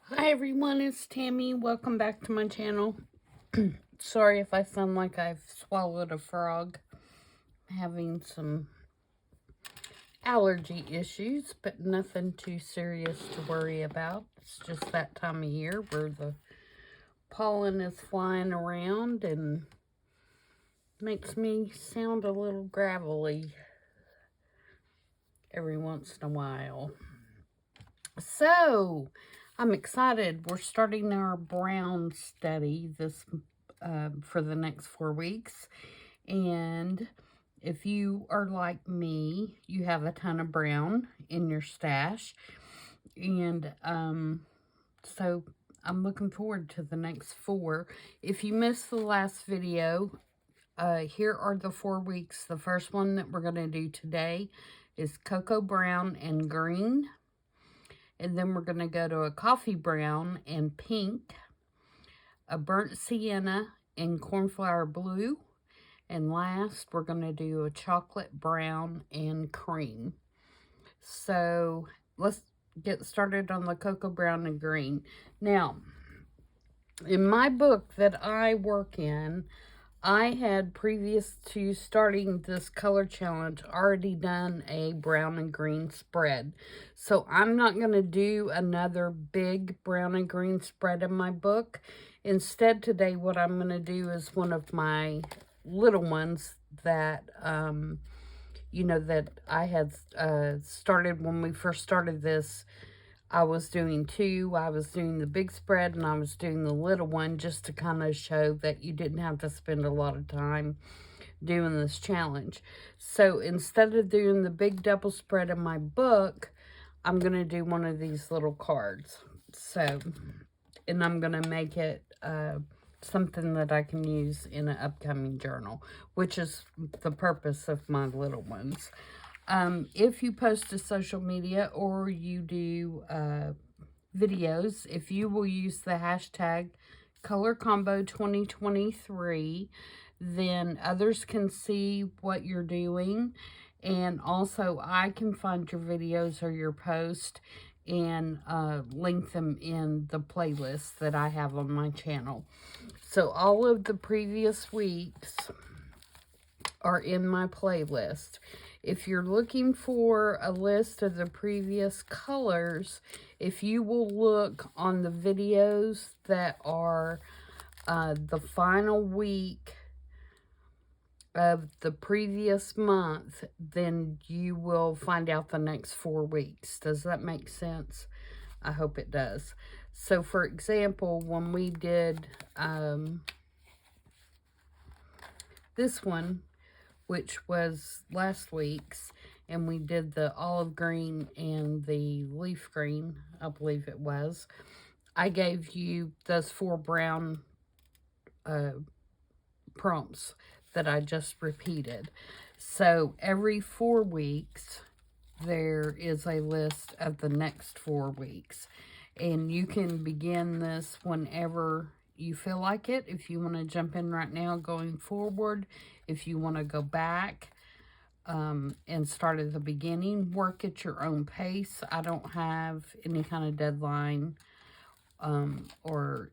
Hi everyone, it's Tammy. Welcome back to my channel. Sorry if I sound like I've swallowed a frog. I'm having some allergy issues, but nothing too serious to worry about. It's just that time of year where the pollen is flying around and makes me sound a little gravelly every once in a while. So, I'm excited. We're starting our brown study for the next 4 weeks. And if you are like me, you have a ton of brown in your stash. And so I'm looking forward to the next 4. If you missed the last video, here are the 4 weeks. The first one that we're going to do today is cocoa brown and green. And then we're going to go to a coffee brown and pink, a burnt sienna and cornflower blue, and last we're going to do a chocolate brown and cream. So let's get started on the cocoa brown and green. Now, in my book that I work in, I had, previous to starting this color challenge, already done a brown and green spread. So I'm not going to do another big brown and green spread in my book. Instead, today what I'm going to do is one of my little ones that, that I had started when we first started this. I was doing 2. I was doing the big spread and I was doing the little one, just to kind of show that you didn't have to spend a lot of time doing this challenge. So instead of doing the big double spread in my book, I'm going to do one of these little cards. So, and I'm going to make it something that I can use in an upcoming journal, which is the purpose of my little ones. If you post to social media or you do videos, if you will use the hashtag ColorCombo2023, then others can see what you're doing, and also I can find your videos or your post and link them in the playlist that I have on my channel. So all of the previous weeks are in my playlist. If you're looking for a list of the previous colors, if you will look on the videos that are the final week of the previous month, then you will find out the next 4 weeks. Does that make sense? I hope it does. So, for example, when we did this one, which was last week's, and we did the olive green and the leaf green, I believe it was, I gave you those 4 brown prompts that I just repeated. So every 4 weeks, there is a list of the next 4 weeks. And you can begin this whenever you feel like it. If you want to jump in right now going forward, if you want to go back and start at the beginning, work at your own pace. I don't have any kind of deadline or,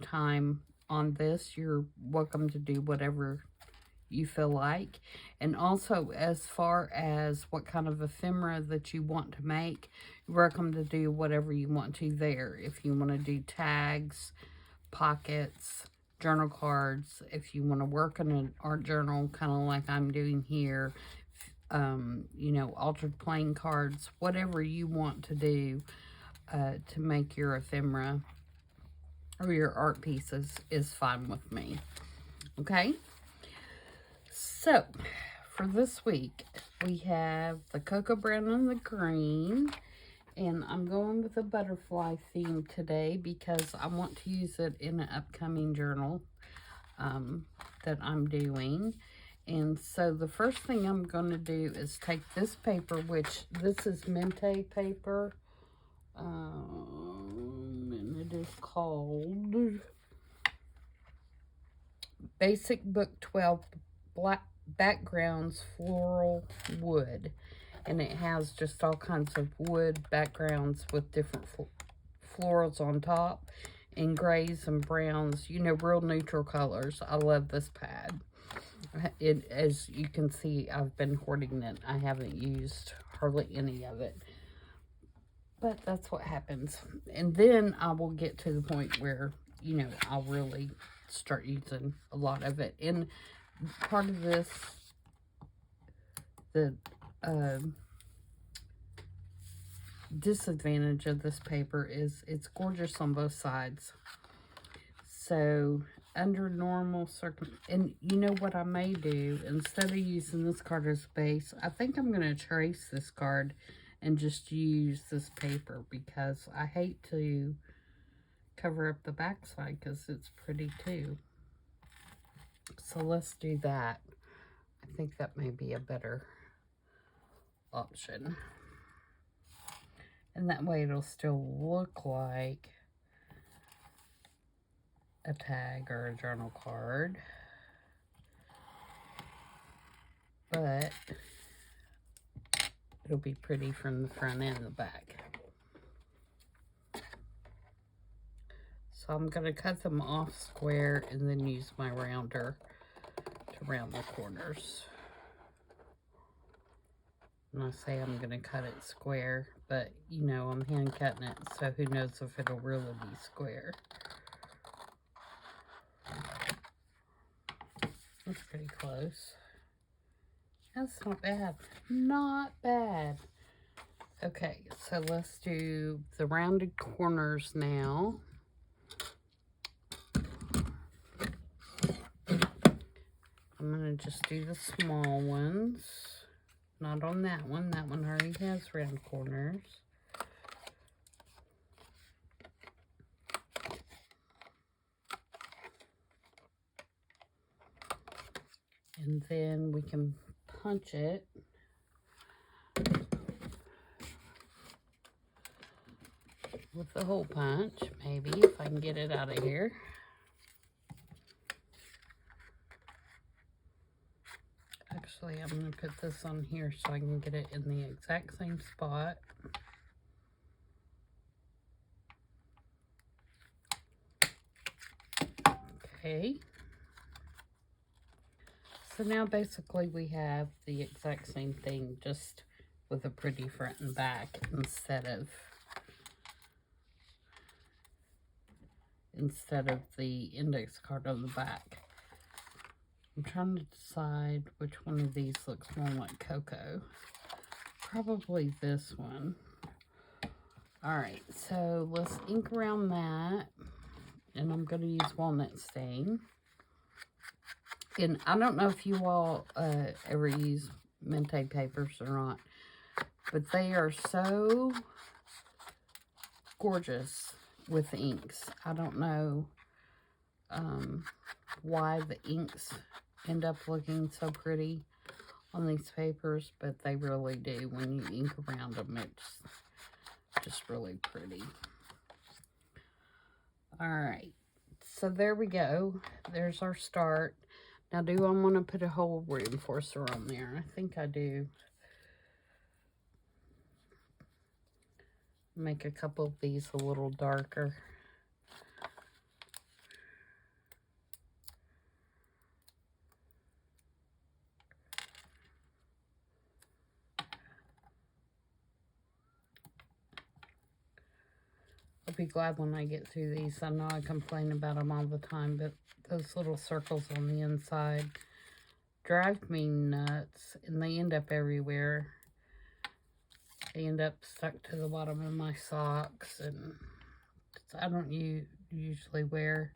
time on this. You're welcome to do whatever you feel like. And also, as far as what kind of ephemera that you want to make, you're welcome to do whatever you want to there. If you want to do tags, pockets, journal cards, if you want to work in an art journal, kind of like I'm doing here, altered playing cards, whatever you want to do to make your ephemera or your art pieces is fine with me. Okay? So, for this week, we have the cocoa brown and the green. And I'm going with a butterfly theme today because I want to use it in an upcoming journal that I'm doing. And so the first thing I'm going to do is take this paper, which this is Mente paper. And it is called Basic Book 12 Black Backgrounds Floral Wood. And it has just all kinds of wood backgrounds with different florals on top and grays and browns, you know, real neutral colors. I love this pad. As you can see, I've been hoarding it. I haven't used hardly any of it. But that's what happens. And then I will get to the point where, you know, I'll really start using a lot of it. And part of this, the disadvantage of this paper is it's gorgeous on both sides. So under normal and you know what I may do, instead of using this card as base, I think I'm going to trace this card and just use this paper, because I hate to cover up the back side because it's pretty too. So let's do that. I think that may be a better option. And that way it'll still look like a tag or a journal card. But it'll be pretty from the front and the back. So I'm going to cut them off square and then use my rounder to round the corners. And I say I'm going to cut it square, but you know, I'm hand cutting it, so who knows if it'll really be square. That's pretty close. That's not bad. Not bad. Okay, so let's do the rounded corners now. I'm going to just do the small ones. Not on that one. That one already has round corners. And then we can punch it. With the hole punch, maybe, if I can get it out of here. Actually, I'm going to put this on here so I can get it in the exact same spot. Okay. So now basically we have the exact same thing, just with a pretty front and back instead of the index card on the back. I'm trying to decide which one of these looks more like cocoa. Probably this one. Alright, so let's ink around that. And I'm going to use walnut stain. And I don't know if you all ever use Mente papers or not, but they are so gorgeous with inks. I don't know why the inks end up looking so pretty on these papers, but they really do. When you ink around them, it's just really pretty. Alright, so there we go. There's our start. Now, do I want to put a whole reinforcer on there? I think I do. Make a couple of these a little darker. I'll be glad when I get through these. I know I complain about them all the time, but those little circles on the inside drive me nuts, and they end up everywhere. They end up stuck to the bottom of my socks, and I don't usually wear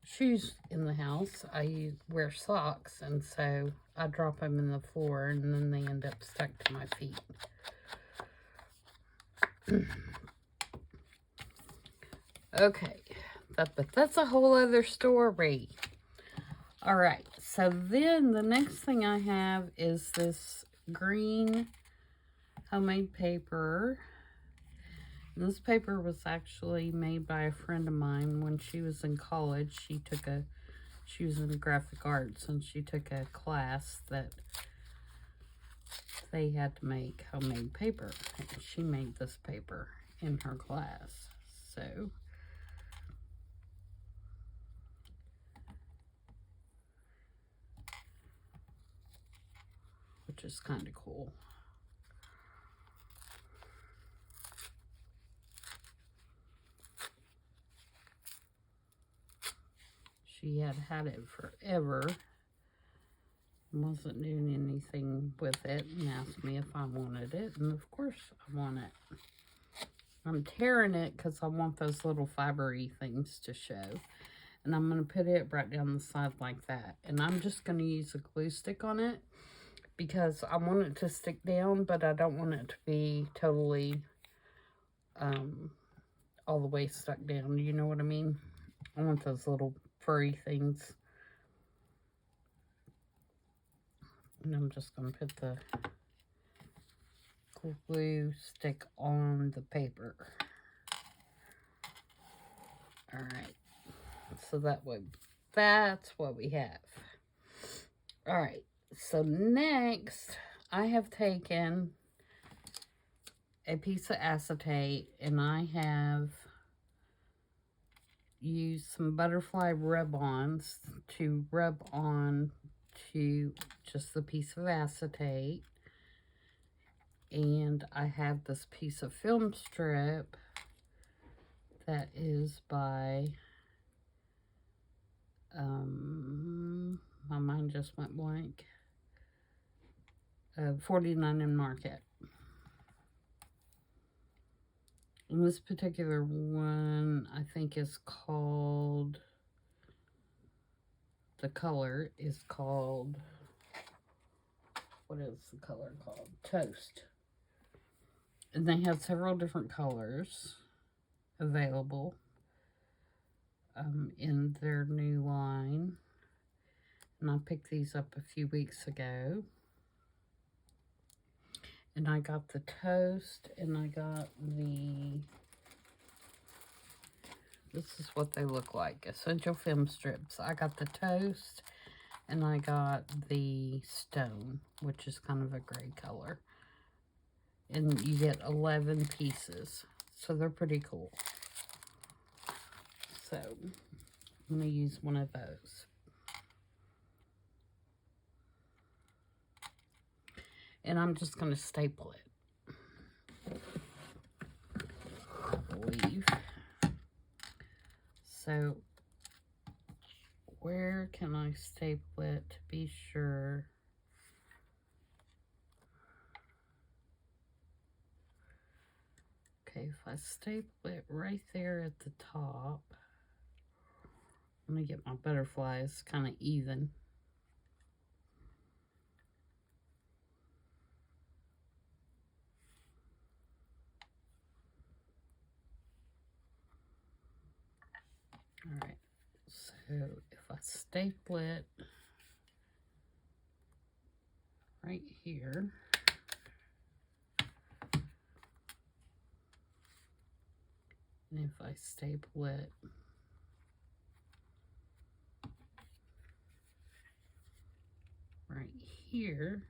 shoes in the house. I wear socks, and so I drop them in the floor, and then they end up stuck to my feet. Okay, but that's a whole other story. Alright, so then the next thing I have is this green homemade paper. And this paper was actually made by a friend of mine when she was in college. She was in graphic arts, and she took a class that they had to make homemade paper. And she made this paper in her class. so. Which is kind of cool. She had had it forever. Wasn't doing anything with it and asked me if I wanted it. And of course I want it. I'm tearing it because I want those little fibery things to show. And I'm going to put it right down the side like that. And I'm just going to use a glue stick on it because I want it to stick down, but I don't want it to be totally all the way stuck down. You know what I mean? I want those little furry things. And I'm just going to put the glue stick on the paper. Alright. So that way, that's what we have. Alright. So next, I have taken a piece of acetate and I have used some butterfly rub-ons to rub on to just the piece of acetate. And I have this piece of film strip that is by, my mind just went blank, 49 and Market. And this particular one, I think is called, the color is called, what is the color called? Toast. And they have several different colors available in their new line. And I picked these up a few weeks ago. And I got the toast and I got the, this is what they look like, essential film strips. I got the toast and I got the stone, which is kind of a gray color. And you get 11 pieces. So they're pretty cool. So I'm going to use one of those. And I'm just going to staple it. I believe. So where can I staple it to be sure? Okay, if I staple it right there at the top, I'm going to get my butterflies kind of even. Alright, so if I staple it right here, and if I staple it right here,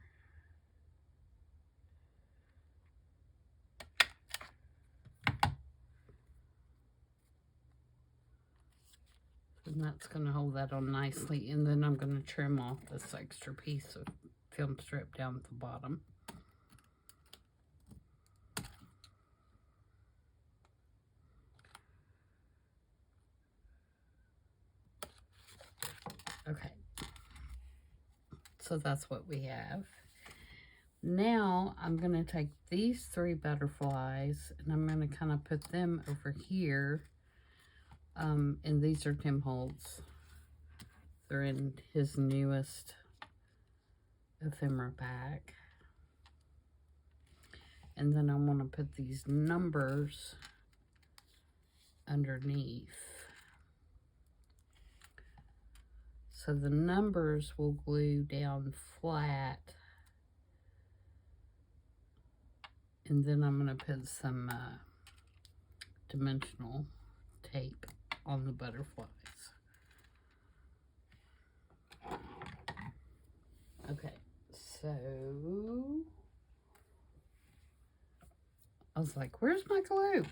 and that's going to hold that on nicely. And then I'm going to trim off this extra piece of film strip down at the bottom. Okay. So that's what we have. Now I'm going to take these 3 butterflies and I'm going to kind of put them over here. And these are Tim Holtz. They're in his newest ephemera pack. And then I want to put these numbers underneath. So the numbers will glue down flat. And then I'm going to put some dimensional tape on the butterflies. Okay, so I was like, where's my glue?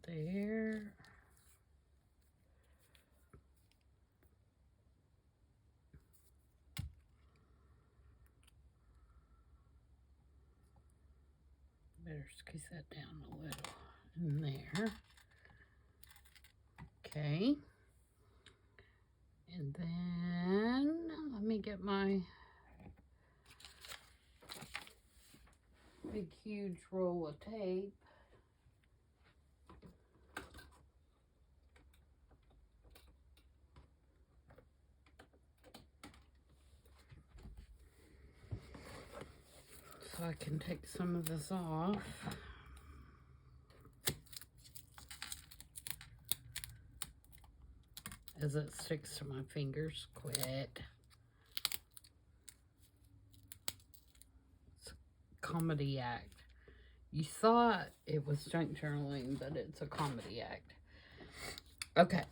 there. Better squeeze that down a little in there. Okay. And then let me get my big huge roll of tape. So I can take some of this off. As it sticks to my fingers. Quit. It's a comedy act. You thought it was junk journaling, but it's a comedy act. Okay.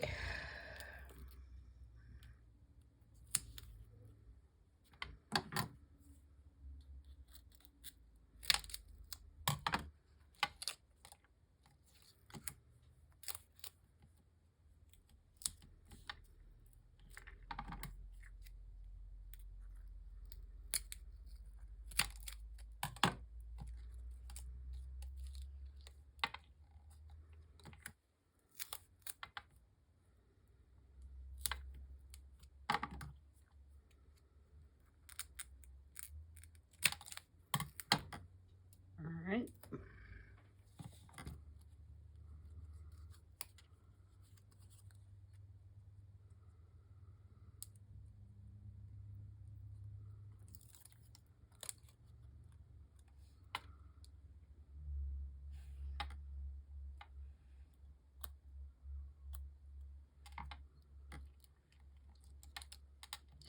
All right.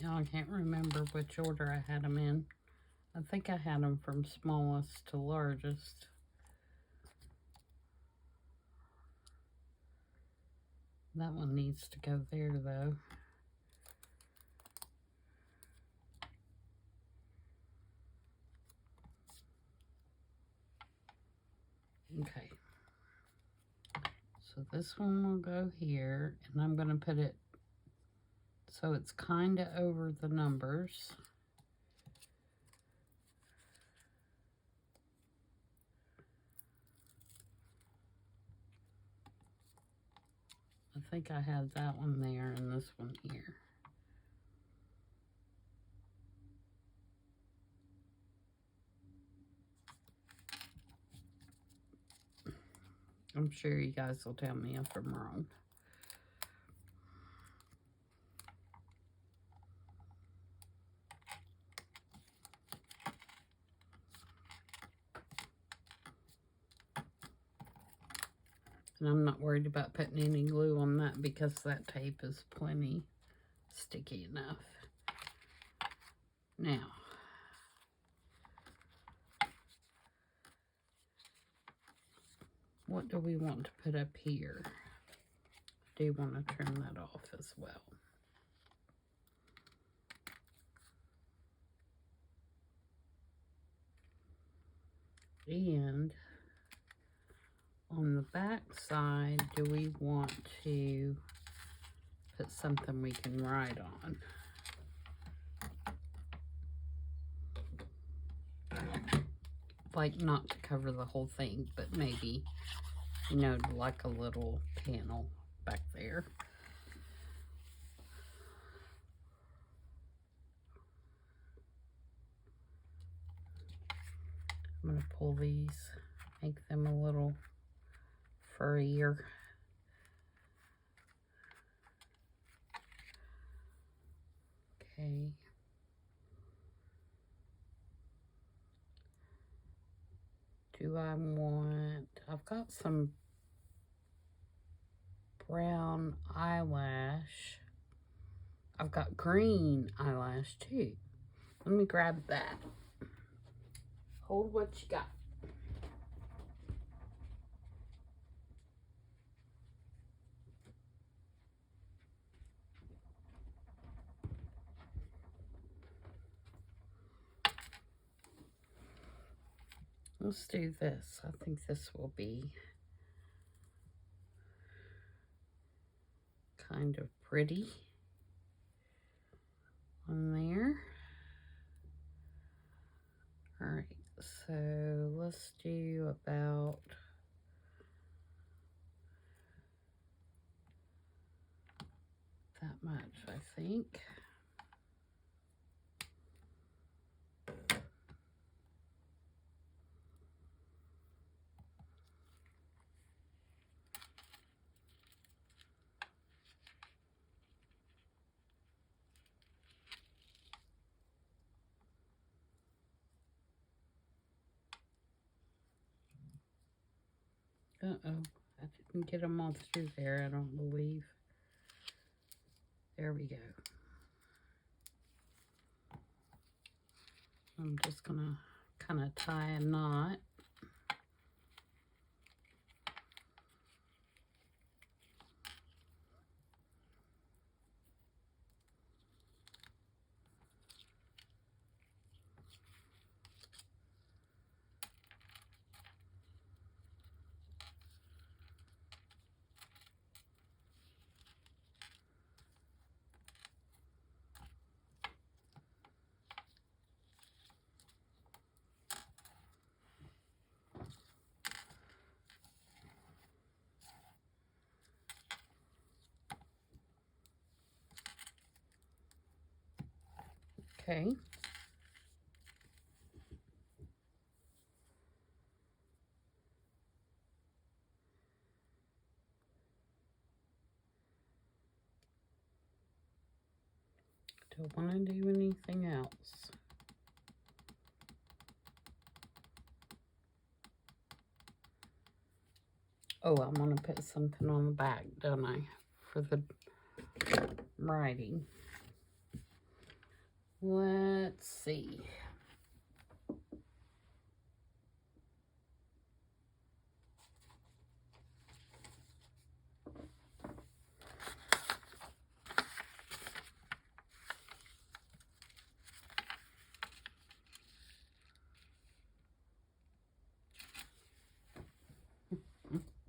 Now I can't remember which order I had them in. I think I had them from smallest to largest. That one needs to go there though. Okay. So this one will go here, and I'm going to put it so it's kind of over the numbers. I think I have that one there and this one here. I'm sure you guys will tell me if I'm wrong. And I'm not worried about putting any glue on that because that tape is plenty sticky enough. Now, what do we want to put up here? Do you want to trim that off as well? And on the back side, do we want to put something we can write on? Like, not to cover the whole thing, but maybe, you know, like a little panel back there. I'm going to pull these, make them a little furrier. Okay. Do I want, I've got some brown eyelash. I've got green eyelash too. Let me grab that. Hold what you got. Let's do this. I think this will be kind of pretty on there. All right, so let's do about that much, I think. Uh-oh, I didn't get them all through there, I don't believe. There we go. I'm just gonna kind of tie a knot. Okay. Don't want to do anything else. Oh, I want to put something on the back, don't I? For the writing. Let's see.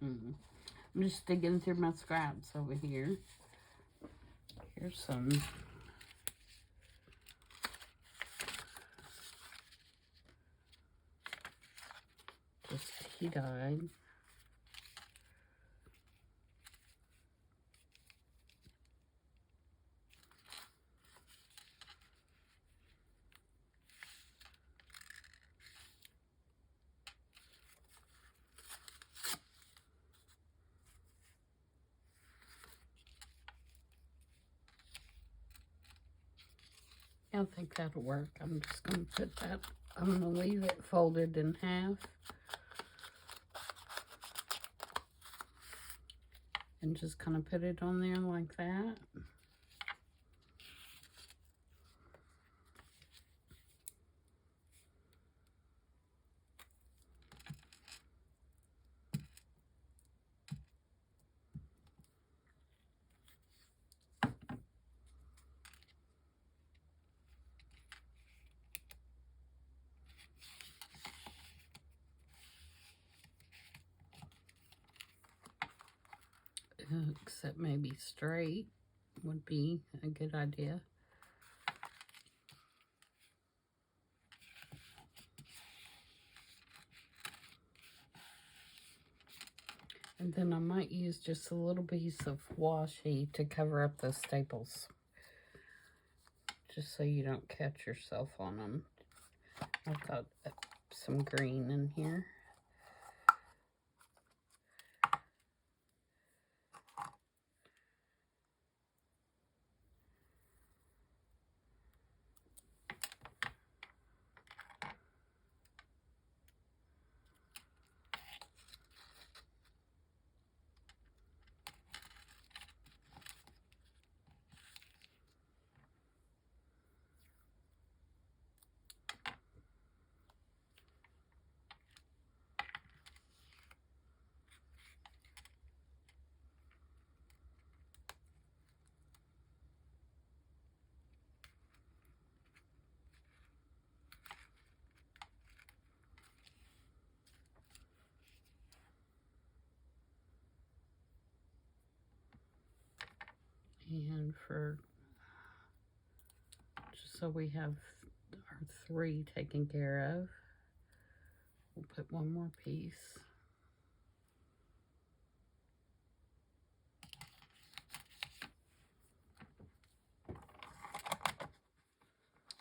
I'm just digging through my scraps over here. Here's some just tea dye. I think that'll work. I'm just going to put that, I'm going to leave it folded in half. And just kind of put it on there like that. Except maybe straight would be a good idea. And then I might use just a little piece of washi to cover up the staples. Just so you don't catch yourself on them. I've got some green in here. And just so we have our 3 taken care of, we'll put one more piece.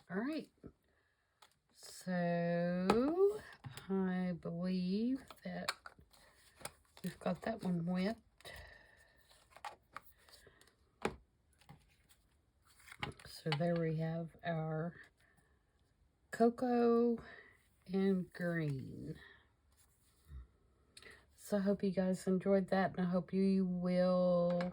All right, so I believe that we've got that one whipped. So there we have our cocoa and green. So I hope you guys enjoyed that, and I hope you will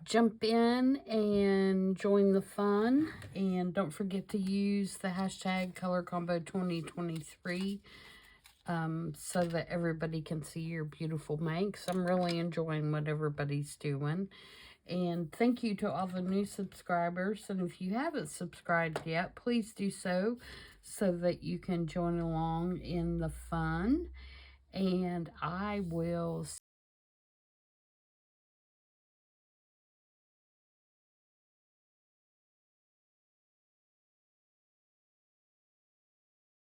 jump in and join the fun. And don't forget to use the hashtag ColorCombo2023 so that everybody can see your beautiful makes. I'm really enjoying what everybody's doing. And thank you to all the new subscribers. And if you haven't subscribed yet, please do so that you can join along in the fun. And I will